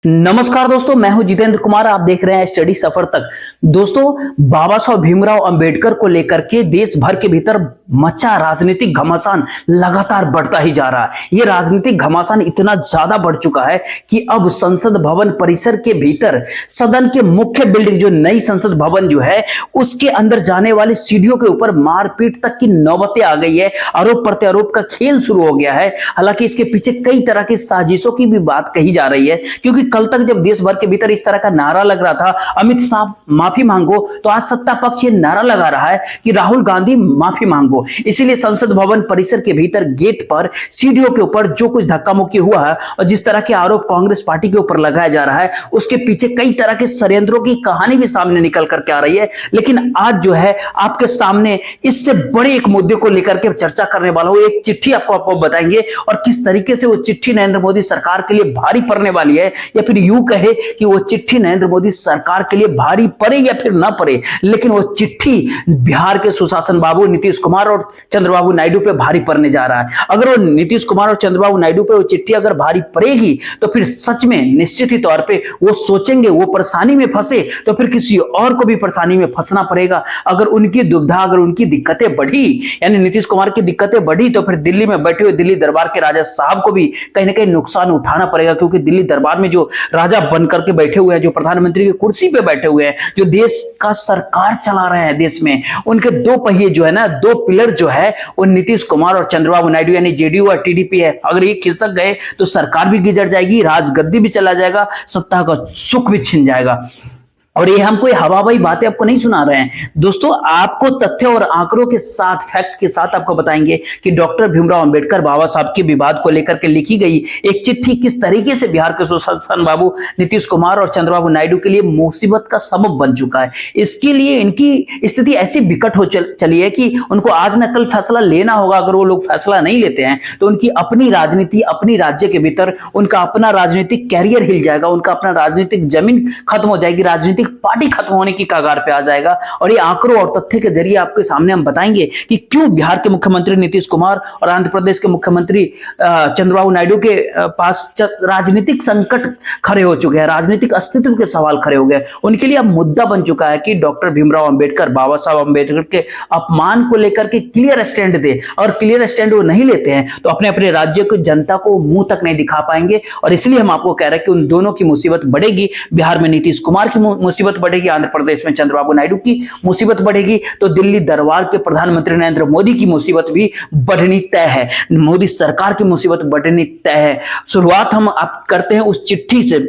नमस्कार दोस्तों, मैं हूं जितेंद्र कुमार। आप देख रहे हैं स्टडी सफर तक। दोस्तों, बाबा साहब भीमराव अंबेडकर को लेकर के देश भर के भीतर मचा राजनीतिक घमासान लगातार बढ़ता ही जा रहा है। यह राजनीतिक घमासान इतना ज्यादा बढ़ चुका है कि अब संसद भवन परिसर के भीतर सदन के मुख्य बिल्डिंग, जो नई संसद भवन जो है, उसके अंदर जाने वाली सीढ़ियों के ऊपर मारपीट तक की नौबतें आ गई है। आरोप प्रत्यारोप का खेल शुरू हो गया है। हालांकि इसके पीछे कई तरह की साजिशों की भी बात कही जा रही है, क्योंकि कल तक जब देश भर के भीतर इस तरह का नारा लग रहा था, अमित शाह माफी मांगो, तो आज सत्ता पक्ष ये नारा लगा रहा है कि राहुल गांधी माफी मांगो। इसीलिए संसद भवन परिसर के भीतर गेट पर सीढ़ियों के ऊपर जो कुछ धक्का मुक्की हुआ है और जिस तरह के आरोप कांग्रेस पार्टी के ऊपर लगाया जा रहा है, उसके पीछे कई तरह के षड्यंत्रों की कहानी भी सामने निकल करके आ रही है। लेकिन आज जो है आपके सामने इससे बड़े एक मुद्दे को लेकर के चर्चा करने वाला हूं। एक चिट्ठी आपको बताएंगे और किस तरीके से वो चिट्ठी नरेंद्र मोदी सरकार के लिए भारी पड़ने वाली है, या फिर यूं कहे कि वो चिट्ठी नरेंद्र मोदी सरकार के लिए भारी पड़े या फिर ना पड़े, लेकिन वो चिट्ठी बिहार के सुशासन बाबू नीतीश कुमार और चंद्रबाबू नायडू पे भारी पड़ने जा रहा है। अगर वो नीतीश कुमार और चंद्रबाबू नायडू पे वो चिट्ठी अगर भारी पड़ेगी तो फिर सच में निश्चित ही तौर पे वो सोचेंगे, वो परेशानी में फंसे तो फिर किसी और को भी परेशानी में फंसना पड़ेगा। अगर उनकी दुविधा, अगर उनकी दिक्कतें बढ़ी, यानी नीतीश कुमार की दिक्कतें बढ़ी, तो फिर दिल्ली में बैठे हुए दिल्ली दरबार के राजा साहब को भी कहीं ना कहीं नुकसान उठाना पड़ेगा। क्योंकि दिल्ली दरबार में जो राजा बनकर के बैठे हुए हैं, जो प्रधानमंत्री की कुर्सी पे बैठे हुए हैं, जो देश का सरकार चला रहे हैं देश में, उनके दो पहिए जो है ना, दो पिलर जो है, वो नीतीश कुमार और चंद्रबाबू नायडू यानी जेडीयू और टीडीपी है। अगर ये खिसक गए तो सरकार भी गिजड़ जाएगी, राजगद्दी भी चला जाएगा, सत्ता का सुख भी छिन जाएगा। और ये हम कोई हवाबाई बातें आपको नहीं सुना रहे हैं दोस्तों, आपको तथ्य और आंकड़ों के साथ, फैक्ट के साथ आपको बताएंगे कि डॉक्टर भीमराव अंबेडकर बाबा साहब के विवाद को लेकर के लिखी गई एक चिट्ठी किस तरीके से बिहार के सुशासन बाबू नीतीश कुमार और चंद्रबाबू नायडू के लिए मुसीबत का सबब बन चुका है। इसके लिए इनकी स्थिति ऐसी विकट हो चली है कि उनको आज न कल फैसला लेना होगा। अगर वो लोग फैसला नहीं लेते हैं तो उनकी अपनी राजनीति, अपनी राज्य के भीतर उनका अपना राजनीतिक कैरियर हिल जाएगा, उनका अपना राजनीतिक जमीन खत्म हो जाएगी, राजनीतिक पार्टी खत्म होने की कगार पे आ जाएगा। और ये आंकड़ों और तथ्य के जरिए आपके सामने हम बताएंगे कि क्यों बिहार के मुख्यमंत्री नीतीश कुमार और आंध्र प्रदेश के मुख्यमंत्री चंद्रबाबू नायडू के पास राजनीतिक संकट खड़े हो चुके हैं, राजनीतिक अस्तित्व के सवाल खड़े हो गए। उनके लिए अब मुद्दा बन चुका है कि डॉक्टर भीमराव अंबेडकर, बाबा साहब अंबेडकर के अपमान को लेकर के क्लियर स्टैंड दे, और क्लियर स्टैंड वो नहीं लेते हैं तो अपने अपने राज्य की जनता को मुंह तक नहीं दिखा पाएंगे। और इसलिए हम आपको कह रहे हैं कि उन दोनों की मुसीबत बढ़ेगी। बिहार में नीतीश कुमार की मुसीबत बढ़ेगी, आंध्र प्रदेश में चंद्रबाबू नायडू की मुसीबत बढ़ेगी, तो दिल्ली दरबार के प्रधानमंत्री नरेंद्र मोदी की मुसीबत भी बढ़नी तय है, मोदी सरकार की मुसीबत बढ़नी तय है। शुरुआत हम आप करते हैं उस चिट्ठी से।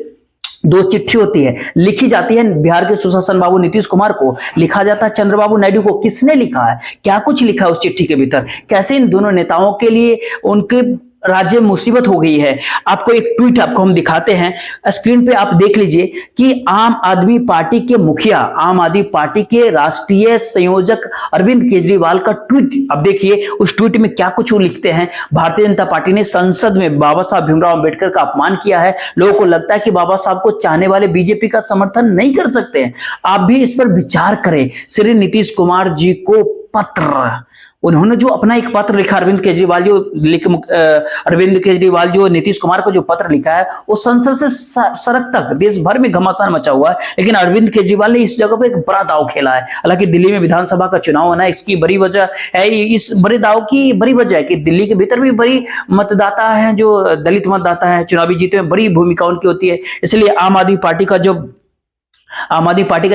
दो चिट्ठी होती है, लिखी जाती है बिहार के सुशासन बाबू नीतीश कुमार को, लिखा जाता है चंद्रबाबू नायडू को। किसने लिखा है, क्या कुछ लिखा है उस चिट्ठी के भीतर, कैसे इन दोनों नेताओं के लिए उनके राज्य में मुसीबत हो गई है। आपको एक ट्वीट आपको हम दिखाते हैं, स्क्रीन पे आप देख लीजिए कि आम आदमी पार्टी के मुखिया, आम आदमी पार्टी के राष्ट्रीय संयोजक अरविंद केजरीवाल का ट्वीट। अब देखिए उस ट्वीट में क्या कुछ वो लिखते हैं। भारतीय जनता पार्टी ने संसद में बाबा साहब भीमराव अंबेडकर का अपमान किया है। लोगों को लगता है कि बाबा साहब को चाहने वाले बीजेपी का समर्थन नहीं कर सकते हैं। आप भी इस पर विचार करें। श्री नीतीश कुमार जी को पत्र, उन्होंने जो अपना एक पत्र लिखा, अरविंद केजरीवाल जो नीतीश कुमार को जो पत्र लिखा है, वो संसद से सड़क तक देश भर में घमासान मचा हुआ है। लेकिन अरविंद केजरीवाल ने इस जगह पे एक बड़ा दाव खेला है। हालांकि दिल्ली में विधानसभा का चुनाव होना है, इसकी बड़ी वजह है, इस बड़े दाव की बड़ी वजह है कि दिल्ली के भीतर भी बड़ी मतदाता है, जो दलित मतदाता है, चुनावी जीते में बड़ी भूमिका उनकी होती है। इसलिए आम आदमी पार्टी का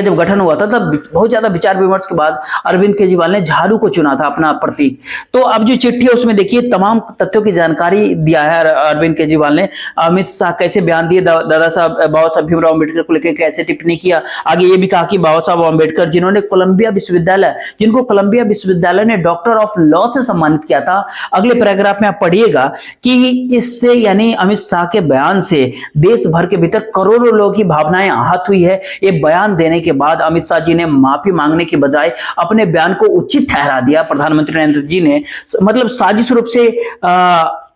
जब गठन हुआ था, तब बहुत ज्यादा विचार विमर्श के बाद अरविंद केजरीवाल ने झाड़ू को चुना था अपना प्रतीक। तो अब जो चिट्ठी है उसमें देखिए तमाम तथ्यों की जानकारी दिया है अरविंद केजरीवाल ने। अमित शाह कैसे बयान दिए, बाबा साहब भीमराव अम्बेडकर को लेकर कैसे टिप्पणी किया। आगे ये भी कहा कि बाबा साहब अम्बेडकर जिनको कोलंबिया विश्वविद्यालय ने डॉक्टर ऑफ लॉ से सम्मानित किया था। अगले पैराग्राफ में आप पढ़िएगा कि इससे, यानी अमित शाह के बयान से देश भर के भीतर करोड़ों लोगों की भावनाएं आहत हुई है। ये बयान देने के बाद अमित शाह जी ने माफी मांगने के बजाय अपने बयान को उचित ठहरा दिया। प्रधानमंत्री नरेंद्र जी ने मतलब साजिश रूप से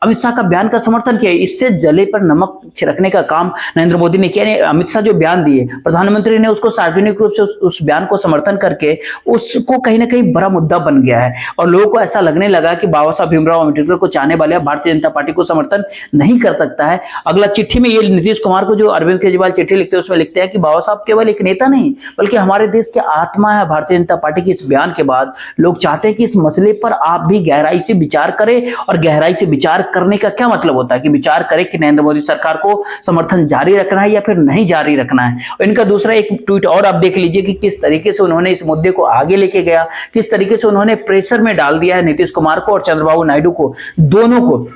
अमित शाह का बयान का समर्थन किया। इससे जले पर नमक छिड़कने का काम नरेंद्र मोदी ने किया। अमित शाह जो बयान दिए, प्रधानमंत्री ने उसको सार्वजनिक रूप से उस बयान को समर्थन करके उसको कहीं ना कहीं बड़ा मुद्दा बन गया है और लोगों को ऐसा लगने लगा कि बाबा साहब भीमराव अम्बेडकर को चाहने वाले भारतीय जनता पार्टी को समर्थन नहीं कर सकता है। अगला चिट्ठी में ये नीतीश कुमार को जो अरविंद केजरीवाल चिट्ठी लिखते हैं उसमें लिखते हैं कि बाबा साहब केवल एक नेता नहीं बल्कि हमारे देश के आत्मा है। भारतीय जनता पार्टी के इस बयान के बाद लोग चाहते हैं कि इस मसले पर आप भी गहराई से विचार करें। और गहराई से विचार करने का क्या मतलब होता है कि विचार करें कि नरेंद्र मोदी सरकार को समर्थन जारी रखना है या फिर नहीं जारी रखना है। और इनका दूसरा एक ट्वीट और आप देख लीजिए कि किस तरीके से उन्होंने इस मुद्दे को आगे लेके गया, किस तरीके से उन्होंने प्रेशर में डाल दिया है नीतीश कुमार को और चंद्रबाबू नायडू को, दोनों को।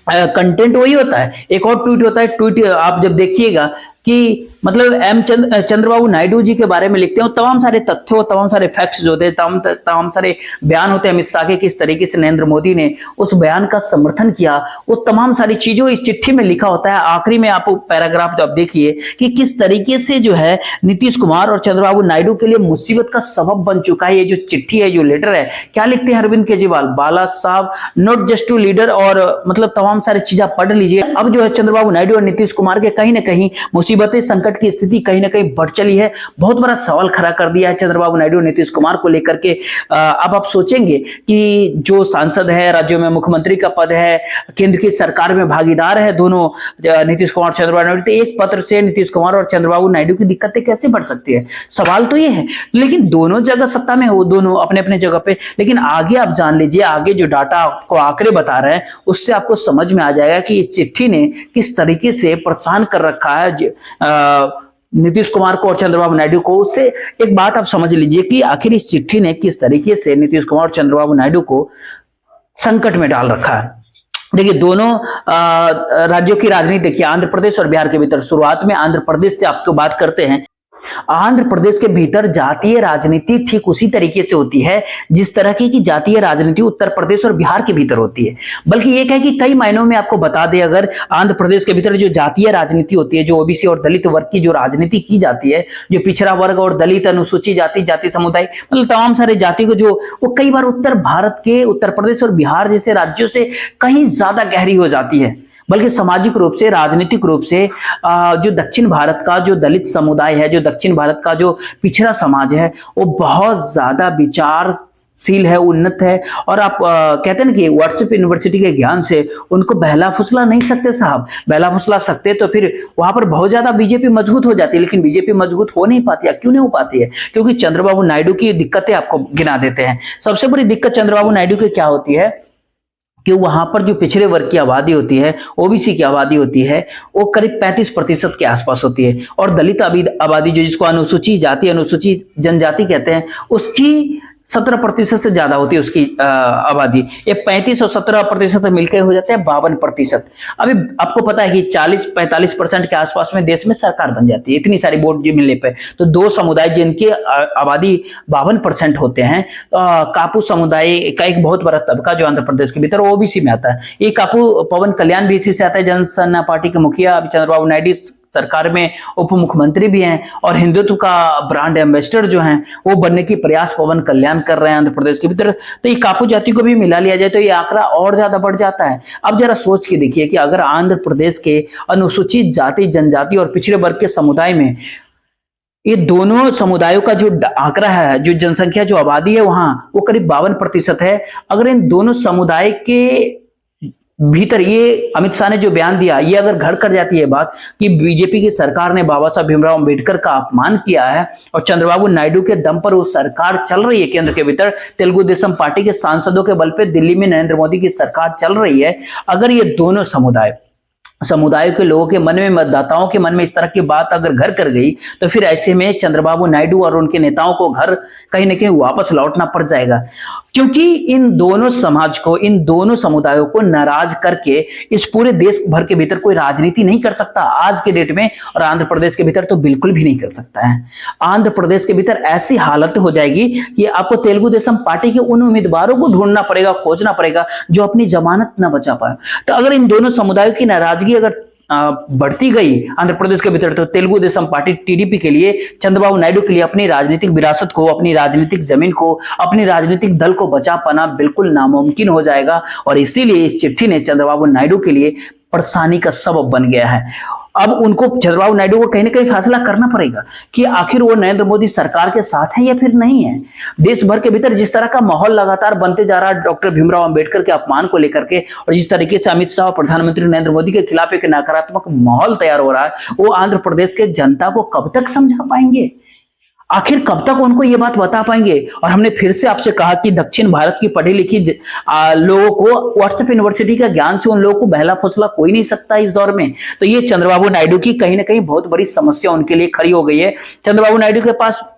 कंटेंट वही होता है। एक और ट्वीट होता है, ट्वीट आप जब देखिएगा कि मतलब चंद्रबाबू नायडू जी के बारे में लिखते हैं, तमाम सारे तथ्यों, तमाम सारे फैक्ट्स जो होते हैं, तमाम सारे बयान होते हैं अमित शाह के, किस तरीके से नरेंद्र मोदी ने उस बयान का समर्थन किया, वो तमाम सारी चीजों इस चिट्ठी में लिखा होता है। आखिरी में आप पैराग्राफ जो आप देखिए कि किस तरीके से जो है नीतीश कुमार और चंद्रबाबू नायडू के लिए मुसीबत का सबब बन चुका है ये जो चिट्ठी है, जो लेटर है। क्या लिखते हैं अरविंद केजरीवाल, बाला साहब नॉट जस्ट टू लीडर, और मतलब तमाम सारी चीजें पढ़ लीजिए। अब जो है चंद्रबाबू नायडू और नीतीश कुमार के कहीं ना कहीं मुसीबतें, संकट की स्थिति कहीं ना कहीं बढ़ चली है। बहुत बड़ा सवाल खड़ा कर दिया है चंद्रबाबू नायडू और नीतीश कुमार को लेकर के। अब आप सोचेंगे कि जो सांसद है, राज्यों में मुख्यमंत्री का पद है, केंद्र की सरकार में भागीदार है दोनों नीतीश कुमार और चंद्रबाबू नायडू, तो एक पत्र से नीतीश कुमार और चंद्रबाबू नायडू की दिक्कतें कैसे बढ़ सकती है? सवाल तो ये है। लेकिन दोनों जगह सत्ता में हो, दोनों अपने अपने जगह पे। लेकिन आगे आप जान लीजिए, आगे जो डाटा आपको आंकड़े बता रहे हैं उससे आपको समझ में आ जाएगा कि इस चिट्ठी ने किस तरीके से परेशान कर रखा है नीतीश कुमार को और चंद्रबाबू नायडू को। उससे एक बात आप समझ लीजिए कि आखिर इस चिट्ठी ने किस तरीके से नीतीश कुमार और चंद्रबाबू नायडू को संकट में डाल रखा है। देखिए, दोनों राज्यों की राजनीति देखिए, आंध्र प्रदेश और बिहार के भीतर। शुरुआत में आंध्र प्रदेश से आपको बात करते हैं। आंध्र प्रदेश के भीतर जातीय राजनीति ठीक उसी तरीके से होती है जिस तरह की जातीय राजनीति उत्तर प्रदेश और बिहार के भीतर होती है। बल्कि ये है कि कई मायनों में आपको बता दें, अगर आंध्र प्रदेश के भीतर जो जातीय राजनीति होती है, जो ओबीसी और दलित वर्ग की जो राजनीति की जाती है, जो पिछड़ा वर्ग और दलित, अनुसूचित जाति, जाति समुदाय, मतलब तमाम सारे जाति को जो वो कई बार उत्तर भारत के उत्तर प्रदेश और बिहार जैसे राज्यों से कहीं ज्यादा गहरी हो जाती है। बल्कि सामाजिक रूप से, राजनीतिक रूप से जो दक्षिण भारत का जो दलित समुदाय है, जो दक्षिण भारत का जो पिछड़ा समाज है, वो बहुत ज्यादा विचारशील है, उन्नत है। और आप कहते हैं ना कि व्हाट्सएप यूनिवर्सिटी के ज्ञान से उनको बहला फुसला नहीं सकते साहब। बहला फुसला सकते तो फिर वहां पर बहुत ज्यादा बीजेपी मजबूत हो जाती है। लेकिन बीजेपी मजबूत हो नहीं पाती है। क्यों नहीं हो पाती है? क्योंकि चंद्रबाबू नायडू की दिक्कतें आपको गिना देते हैं। सबसे बड़ी दिक्कत चंद्रबाबू नायडू की क्या होती है कि वहां पर जो पिछड़े वर्ग की आबादी होती है, ओबीसी की आबादी होती है, वो करीब 35% के आसपास होती है। और दलित आबादी जो जिसको अनुसूचित जाति, अनुसूचित जनजाति कहते हैं, उसकी 17% से ज्यादा होती है उसकी आबादी। ये 35 और 17% मिलकर हो जाते हैं 52%। अभी आपको पता है कि 40-45% के आसपास में देश में सरकार बन जाती है, इतनी सारी वोट जी मिलने पे। तो दो समुदाय जिनकी आबादी 52% होते हैं, कापू समुदाय का एक बहुत बड़ा तबका जो आंध्र प्रदेश के भीतर ओबीसी में आता है। ये कापू पवन कल्याण भी इसी से आता है, जनसेना पार्टी के मुखिया, अभी चंद्रबाबू नायडू सरकार में उप मुख्यमंत्री भी हैं और हिंदुत्व का ब्रांड एम्बेसडर जो हैं वो बनने की प्रयास पवन कल्याण कर रहे हैं आंध्र प्रदेश के भीतर। तो ये कापू जाति को भी मिला लिया जाए तो ये आंकड़ा और ज्यादा बढ़ जाता है। अब जरा सोच के देखिए कि अगर आंध्र प्रदेश के अनुसूचित जाति, जनजाति और पिछड़े वर्ग के समुदाय में ये दोनों समुदायों का जो आंकड़ा है, जो जनसंख्या, जो आबादी है वहां, वो करीब 52% है। अगर इन दोनों समुदाय के भीतर ये अमित शाह ने जो बयान दिया, ये अगर घर कर जाती है बात कि बीजेपी की सरकार ने बाबा साहब भीमराव अंबेडकर का अपमान किया है और चंद्रबाबू नायडू के दम पर वो सरकार चल रही है केंद्र के भीतर, तेलुगु देशम पार्टी के सांसदों के बल पे दिल्ली में नरेंद्र मोदी की सरकार चल रही है। अगर ये दोनों समुदायों के लोगों के मन में, मतदाताओं के मन में इस तरह की बात अगर घर कर गई तो फिर ऐसे में चंद्रबाबू नायडू और उनके नेताओं को घर कहीं ना कहीं वापस लौटना पड़ जाएगा। क्योंकि इन दोनों समाज को, इन दोनों समुदायों को नाराज करके इस पूरे देश भर के भीतर कोई राजनीति नहीं कर सकता आज के डेट में। और आंध्र प्रदेश के भीतर तो बिल्कुल भी नहीं कर सकता है। आंध्र प्रदेश के भीतर ऐसी हालत हो जाएगी कि आपको तेलुगु देशम पार्टी के उन उम्मीदवारों को ढूंढना पड़ेगा, खोजना पड़ेगा जो अपनी जमानत न बचा पाए। तो अगर इन दोनों समुदायों की नाराजगी अगर बढ़ती गई आंध्र प्रदेश के भीतर, तो तेलुगु देशम पार्टी टीडीपी के लिए, चंद्रबाबू नायडू के लिए अपनी राजनीतिक विरासत को, अपनी राजनीतिक जमीन को, अपनी राजनीतिक दल को बचा पाना बिल्कुल नामुमकिन हो जाएगा। और इसीलिए इस चिट्ठी ने चंद्रबाबू नायडू के लिए परेशानी का सबब बन गया है। अब उनको, चंद्रबाबू नायडू को कहीं ना कहीं फैसला करना पड़ेगा कि आखिर वो नरेंद्र मोदी सरकार के साथ है या फिर नहीं है। देश भर के भीतर जिस तरह का माहौल लगातार बनते जा रहा है डॉक्टर भीमराव अंबेडकर के अपमान को लेकर के, और जिस तरीके से अमित शाह और प्रधानमंत्री नरेंद्र मोदी के खिलाफ एक नकारात्मक माहौल तैयार हो रहा है, वो आंध्र प्रदेश के जनता को कब तक समझा पाएंगे, आखिर कब तक उनको ये बात बता पाएंगे। और हमने फिर से आपसे कहा कि दक्षिण भारत की पढ़ी लिखी लोगों को, व्हाट्सएप यूनिवर्सिटी का ज्ञान से उन लोगों को बहला फुसला कोई नहीं सकता इस दौर में। तो ये चंद्रबाबू नायडू की कहीं ना कहीं बहुत बड़ी समस्या उनके लिए खड़ी हो गई है। चंद्रबाबू नायडू के पास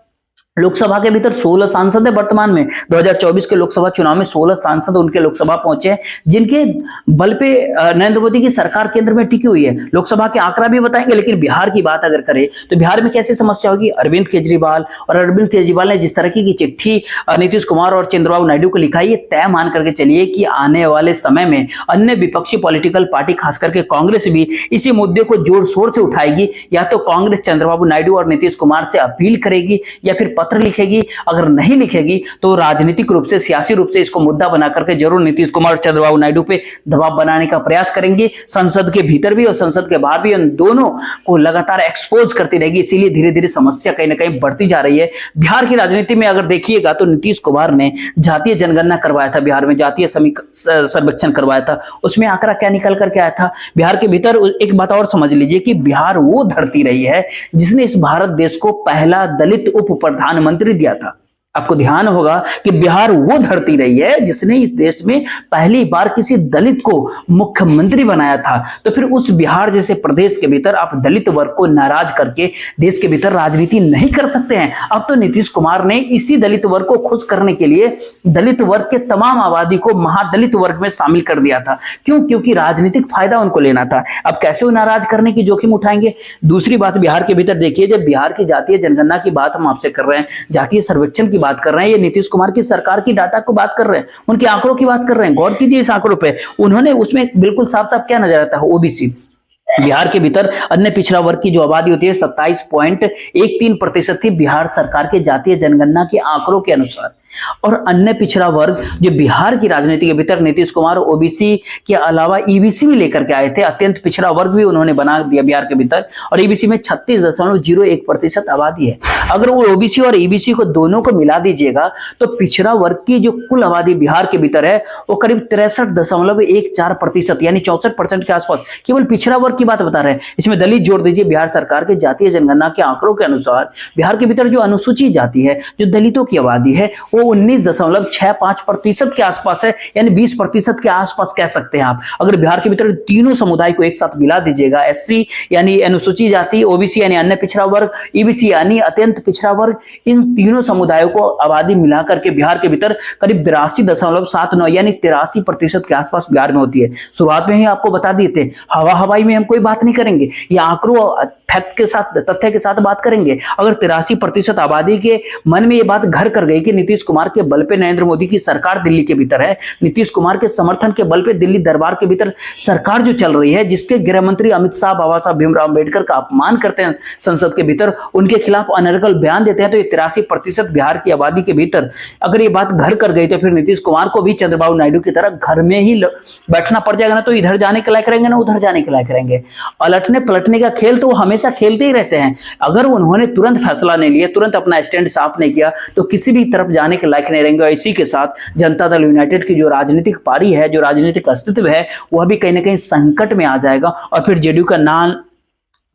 लोकसभा के भीतर 16 सांसद है वर्तमान में। 2024 के लोकसभा चुनाव में 16 सांसद उनके लोकसभा पहुंचे हैं, जिनके बल पे नरेंद्र मोदी की सरकार केंद्र में टिकी हुई है। लोकसभा के आंकड़ा भी बताएंगे, लेकिन बिहार की बात अगर करें तो बिहार में कैसी समस्या होगी। अरविंद केजरीवाल ने जिस तरह की चिट्ठी नीतीश कुमार और चंद्रबाबू नायडू को लिखा है, ये तय मान करके चलिए कि आने वाले समय में अन्य विपक्षी पॉलिटिकल पार्टी, खास करके कांग्रेस भी इसी मुद्दे को जोर शोर से उठाएगी। या तो कांग्रेस चंद्रबाबू नायडू और नीतीश कुमार से अपील करेगी या फिर पत्र लिखेगी। अगर नहीं लिखेगी तो राजनीतिक रूप से, सियासी रूप से इसको मुद्दा बना करके जरूर नीतीश कुमार और चंद्रबाबू नायडू पे दबाव बनाने का प्रयास करेंगे। संसद के भीतर भी और संसद के बाहर भी उन दोनों को लगातार एक्सपोज करती रहेगी। इसीलिए धीरे धीरे समस्या कहीं ना कहीं बढ़ती जा रही है। बिहार की राजनीति में अगर देखिएगा तो नीतीश कुमार ने जातीय जनगणना करवाया था, बिहार में जातीय सर्वेक्षण करवाया था। उसमें आंकड़ा क्या निकल करके आया था बिहार के भीतर? एक बात और समझ लीजिए कि बिहार वो धरती रही है जिसने इस भारत देश को पहला दलित उप प्रधानमंत्री दिया था। आपको ध्यान होगा कि बिहार वो धरती रही है जिसने इस देश में पहली बार किसी दलित को मुख्यमंत्री बनाया था। तो फिर उस बिहार जैसे प्रदेश के भीतर आप दलित वर्ग को नाराज करके देश के भीतर राजनीति नहीं कर सकते हैं। अब तो नीतीश कुमार ने इसी दलित वर्ग को खुश करने के लिए दलित वर्ग के तमाम आबादी को महादलित वर्ग में शामिल कर दिया था। क्यों? क्योंकि राजनीतिक फायदा उनको लेना था। अब कैसे वो नाराज करने की जोखिम उठाएंगे? दूसरी बात, बिहार के भीतर देखिए, जब बिहार की जातीय जनगणना की बात हम आपसे कर रहे हैं, जातीय सर्वेक्षण की बात कर रहे हैं, ये नीतीश कुमार की सरकार की डाटा को बात कर रहे हैं, उनके आंकड़ों की बात कर रहे हैं। गौर कीजिए इस आंकड़ों पे। उन्होंने उसमें बिल्कुल साफ साफ क्या नजर आता है? ओबीसी, बिहार के भीतर अन्य पिछड़ा वर्ग की जो आबादी होती है 27.13% थी बिहार सरकार के जातीय जनगणना के आंकड़ों के अनुसार। और अन्य पिछड़ा वर्ग जो बिहार की राजनीति के भीतर नीतीश कुमार ओबीसी के अलावा ईबीसी भी लेकर के आए थे, अत्यंत पिछड़ा वर्ग भी उन्होंने बना दिया बिहार के भीतर। और ईबीसी में 36.01% आबादी है। अगर वो ओबीसी और ईबीसी को दोनों को मिला दीजिएगा तो पिछड़ा वर्ग की जो कुल आबादी बिहार के भीतर है वो करीब 63.14% यानी 64% के आसपास। केवल पिछड़ा वर्ग की बात बता रहे हैं, इसमें दलित जोड़ दीजिए। बिहार सरकार के जातीय जनगणना के आंकड़ों के अनुसार बिहार के भीतर जो अनुसूचित जाति है, जो दलितों की आबादी है, वो 19.65% के आसपास है, यानी 20% के आसपास कह सकते हैं आप। अगर बिहार के भीतर तीनों समुदाय को एक साथ मिला दीजिएगा, एससी यानी अनुसूचित जाति, ओबीसी यानी अन्य पिछड़ा वर्ग, ईबीसी यानी अत्यंत पिछड़ा वर्ग, इन तीनों समुदायों को आबादी मिलाकर के बिहार के भीतर करीब 82.79 यानी 83% के आसपास बिहार में होती है। शुरुआत में ही आपको बता दिए थे, हवाई में हम कोई बात नहीं करेंगे, ये आंकड़ों फैक्ट के साथ, तथ्य के साथ बात करेंगे। अगर 83% आबादी के मन में ये बात घर कर गई कि नीतीश कुमार के बल पे नरेंद्र मोदी की सरकार दिल्ली के भीतर है, नीतीश कुमार के समर्थन के बल पे दिल्ली दरबार के भीतर सरकार जो चल रही है, जिसके गृह मंत्री अमित शाह बाबा साहब भीमराव अंबेडकर का अपमान करते हैं संसद के भीतर, उनके खिलाफ अनर्गल बयान देते हैं, तो ये 83% बिहार की आबादी के भीतर अगर ये बात घर कर गई तो फिर नीतीश कुमार को भी चंद्रबाबू नायडू की तरह घर में ही बैठना पड़ जाएगा। ना तो इधर जाने के लायक रहेंगे, ना उधर जाने के लायक रहेंगे। पलटने पलटने का खेल तो वो हमेशा खेलते ही रहते हैं। अगर उन्होंने तुरंत फैसला नहीं लिया, तुरंत अपना स्टैंड साफ नहीं किया, तो किसी भी तरफ जाने के लायक नहीं रहेंगे। इसी के साथ जनता दल यूनाइटेड की जो राजनीतिक पारी है, जो राजनीतिक अस्तित्व है, वह भी कहीं ना कहीं संकट में आ जाएगा। और फिर जेडीयू का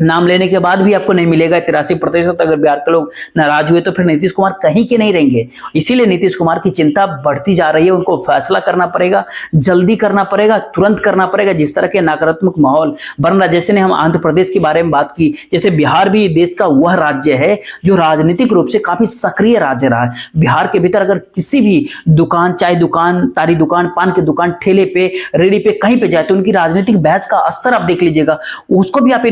नाम लेने के बाद भी आपको नहीं मिलेगा 83%। अगर बिहार के लोग नाराज हुए तो फिर नीतीश कुमार कहीं के नहीं रहेंगे। इसीलिए नीतीश कुमार की चिंता बढ़ती जा रही है। उनको फैसला करना पड़ेगा, जल्दी करना पड़ेगा, तुरंत करना पड़ेगा। जिस तरह के नकारात्मक माहौल बन रहा, जैसे ने हम आंध्र प्रदेश के बारे में बात की, जैसे बिहार भी देश का वह राज्य है जो राजनीतिक रूप से काफी सक्रिय राज्य रहा है। बिहार के भीतर अगर किसी भी दुकान, चाय दुकान, तारी दुकान, पान की दुकान, ठेले पे, रेडी पे, कहीं पे जाए तो उनकी राजनीतिक बहस का स्तर आप देख लीजिएगा। उसको भी आप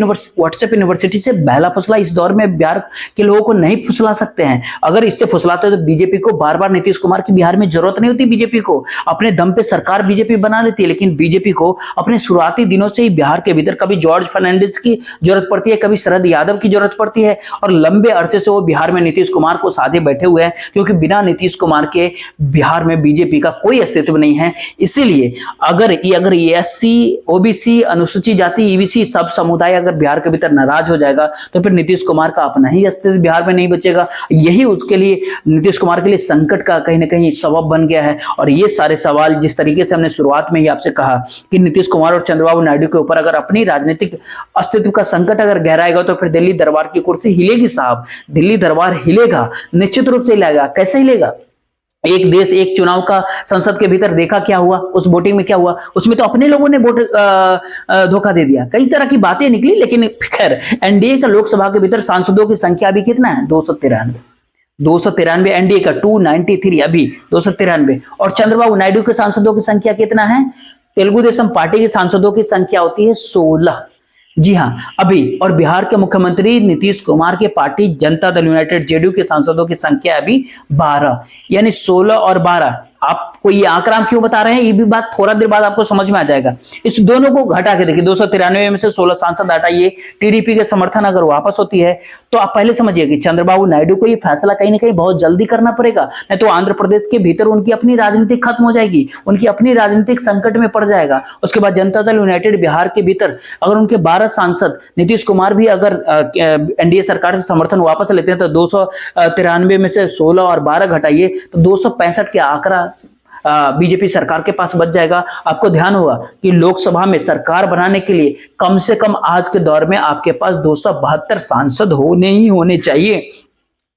व्हाट्सएप यूनिवर्सिटी से बहला फुसला इस दौर में बिहार के लोगों को नहीं फुसला सकते हैं। अगर इससे फुसलाते तो बीजेपी को बार बार नीतीश कुमार की बिहार में जरूरत नहीं होती। बीजेपी को अपने दम पे सरकार बीजेपी बना लेती है, लेकिन बीजेपी को अपने शुरुआती दिनों से ही बिहार के भीतर कभी जॉर्ज फर्नांडिस की जरूरत पड़ती है, कभी शरद यादव की जरूरत पड़ती है, और लंबे अरसे से वो बिहार में नीतीश कुमार को साधे बैठे हुए हैं, क्योंकि बिना नीतीश कुमार के बिहार में बीजेपी का कोई अस्तित्व नहीं है। इसीलिए अगर ये एससी, ओबीसी, अनुसूचित जाति, ईबीसी सब समुदाय अगर बिहार के भीतर नाराज हो जाएगा तो फिर नीतीश कुमार का अपना ही अस्तित्व बिहार में नहीं बचेगा। यही उसके लिए, नीतीश कुमार के लिए संकट का कहीं ना कहीं सबब बन गया है। और ये सारे सवाल जिस तरीके से हमने शुरुआत में ही आपसे कहा कि नीतीश कुमार और चंद्रबाबू नायडू के ऊपर अगर अपनी राजनीतिक अस्तित्व का संकट अगर गहराएगा तो फिर दिल्ली दरबार की कुर्सी हिलेगी साहब। दिल्ली दरबार हिलेगा, निश्चित रूप से हिलेगा। कैसे हिलेगा? एक देश एक चुनाव का संसद के भीतर देखा क्या हुआ, उस वोटिंग में क्या हुआ, उसमें तो अपने लोगों ने वोट धोखा दे दिया। कई तरह की बातें निकली, लेकिन खैर एनडीए का लोकसभा के भीतर सांसदों की संख्या अभी कितना है? 293 एनडीए का 293 अभी 293। और चंद्रबाबू नायडू के सांसदों की संख्या कितना है? तेलुगु देशम पार्टी के सांसदों की संख्या होती है 16। जी हां, अभी। और बिहार के मुख्यमंत्री नीतीश कुमार के party Janata Dal United JDU के सांसदों की संख्या अभी 12, यानी 16 और 12। आपको ये आंकड़ा हम क्यों बता रहे हैं, ये भी बात थोड़ा देर बाद आपको समझ में आ जाएगा। इस दोनों को घटा के देखिए, 293 में से 16 सांसद हटाइए, टीडीपी के समर्थन अगर वापस होती है तो आप पहले समझिए कि चंद्रबाबू नायडू को ये फैसला कहीं ना कहीं बहुत जल्दी करना पड़ेगा, नहीं तो आंध्र प्रदेश के भीतर उनकी अपनी राजनीति खत्म हो जाएगी, उनकी अपनी राजनीतिक संकट में पड़ जाएगा। उसके बाद जनता दल यूनाइटेड बिहार के भीतर अगर उनके 12 सांसद, नीतीश कुमार भी अगर एनडीए सरकार से समर्थन वापस लेते हैं तो 293 में से 16 और 12 घटाइए तो 265 के आंकड़ा बीजेपी सरकार के पास बच जाएगा। आपको ध्यान होगा कि लोकसभा में सरकार बनाने के लिए कम से कम आज के दौर में आपके पास 272 सांसद होने ही होने चाहिए।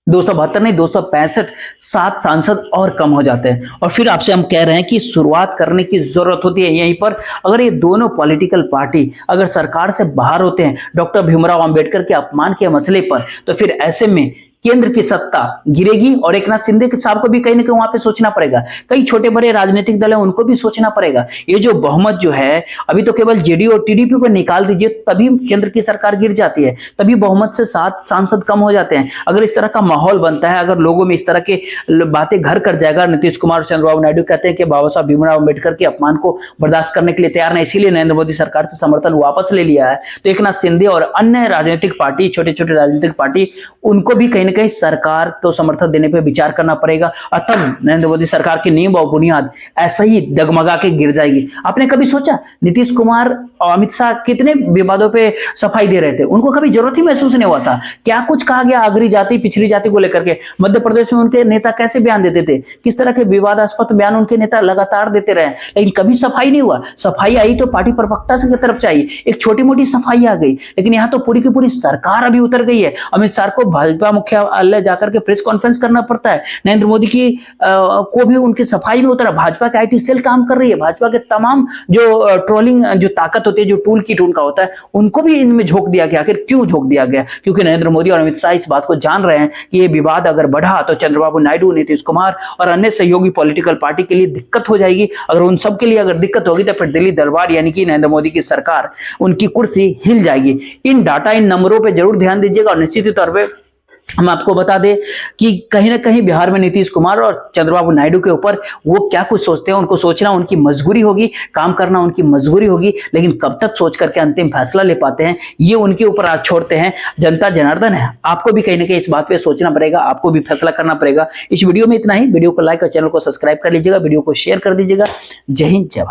272 नहीं, 265, 7 सांसद और कम हो जाते हैं। और फिर आपसे हम कह रहे हैं कि शुरुआत करने की जरूरत होती है यहीं पर। अगर ये दोनों पॉलिटिकल पार्टी अगर सरकार से बाहर होते हैं डॉक्टर भीमराव अंबेडकर के अपमान के मसले पर, तो फिर ऐसे में केंद्र की सत्ता गिरेगी और एकनाथ शिंदे साहब को भी कहीं ना कहीं वहां पे सोचना पड़ेगा। कई छोटे बड़े राजनीतिक दल हैं, उनको भी सोचना पड़ेगा। ये जो बहुमत जो है, अभी तो केवल जेडीयू और टीडीपी को निकाल दीजिए तभी केंद्र की सरकार गिर जाती है, तभी बहुमत से 7 सांसद कम हो जाते हैं। अगर इस तरह का माहौल बनता है, अगर लोगों में इस तरह के बातें घर कर जाएगा, नीतीश कुमार और चंद्रबाबू नायडू कहते हैं कि बाबा साहब भीमराव अम्बेडकर के अपमान को बर्दाश्त करने के लिए तैयार नहीं, इसीलिए नरेंद्र मोदी सरकार से समर्थन वापस ले लिया है, तो एकनाथ शिंदे और अन्य राजनीतिक पार्टी, छोटे छोटे राजनीतिक पार्टी, उनको भी कहीं ना कहीं सरकार को समर्थन देने पर विचार करना पड़ेगा। और तब नरेंद्र मोदी सरकार की नींव और बुनियाद ऐसा ही डगमगा के गिर जाएगी। आपने कभी सोचा नीतीश कुमार और अमित शाह कितने विवादों पे सफाई दे रहे थे, उनको कभी जरूरत ही महसूस नहीं हुआ था। क्या कुछ कहा गया अगरी जाति पिछड़ी जाति को लेकर के। मध्य प्रदेश में उनके नेता कैसे बयान देते थे, किस तरह के विवादास्पद बयान उनके नेता लगातार देते रहे, लेकिन कभी सफाई नहीं हुआ। सफाई आई तो पार्टी प्रवक्ता की तरफ से आई, एक छोटी मोटी सफाई आ गई, लेकिन यहाँ तो पूरी की पूरी सरकार अभी उतर गई है। अमित शाह को भाजपा मुख्यालय जाकर के प्रेस कॉन्फ्रेंस करना पड़ता है, नरेंद्र मोदी की को भी उनकी सफाई में उतरा। भाजपा की आईटी सेल काम कर रही है, भाजपा के तमाम जो ट्रोलिंग जो ताकत होती है, जो टूल किट उनका होता है, उनको भी इनमें झोंक दिया गया। आखिर क्यों झोंक दिया गया? क्योंकि नरेंद्र मोदी और अमित शाह इस बात को जान रहे हैं कि ये विवाद अगर बढ़ा तो चंद्रबाबू नायडू, नीतीश कुमार और अन्य सहयोगी पॉलिटिकल पार्टी के लिए दिक्कत हो जाएगी। अगर उन सब के लिए अगर दिक्कत होगी तो फिर दिल्ली दरबार यानी कि नरेंद्र मोदी की सरकार, उनकी कुर्सी हिल जाएगी। इन डाटा, इन नंबरों पर जरूर ध्यान दीजिएगा। और निश्चित तौर पर हम आपको बता दें कि कहीं ना कहीं बिहार में नीतीश कुमार और चंद्रबाबू नायडू के ऊपर वो क्या कुछ सोचते हैं, उनको सोचना उनकी मजबूरी होगी, काम करना उनकी मजबूरी होगी, लेकिन कब तक सोच करके अंतिम फैसला ले पाते हैं ये उनके ऊपर आज छोड़ते हैं। जनता जनार्दन है, आपको भी कहीं ना कहीं इस बात पे सोचना पड़ेगा, आपको भी फैसला करना पड़ेगा। इस वीडियो में इतना ही। वीडियो को लाइक और चैनल को सब्सक्राइब कर लीजिएगा, वीडियो को शेयर कर दीजिएगा। जय हिंद, जय भारत।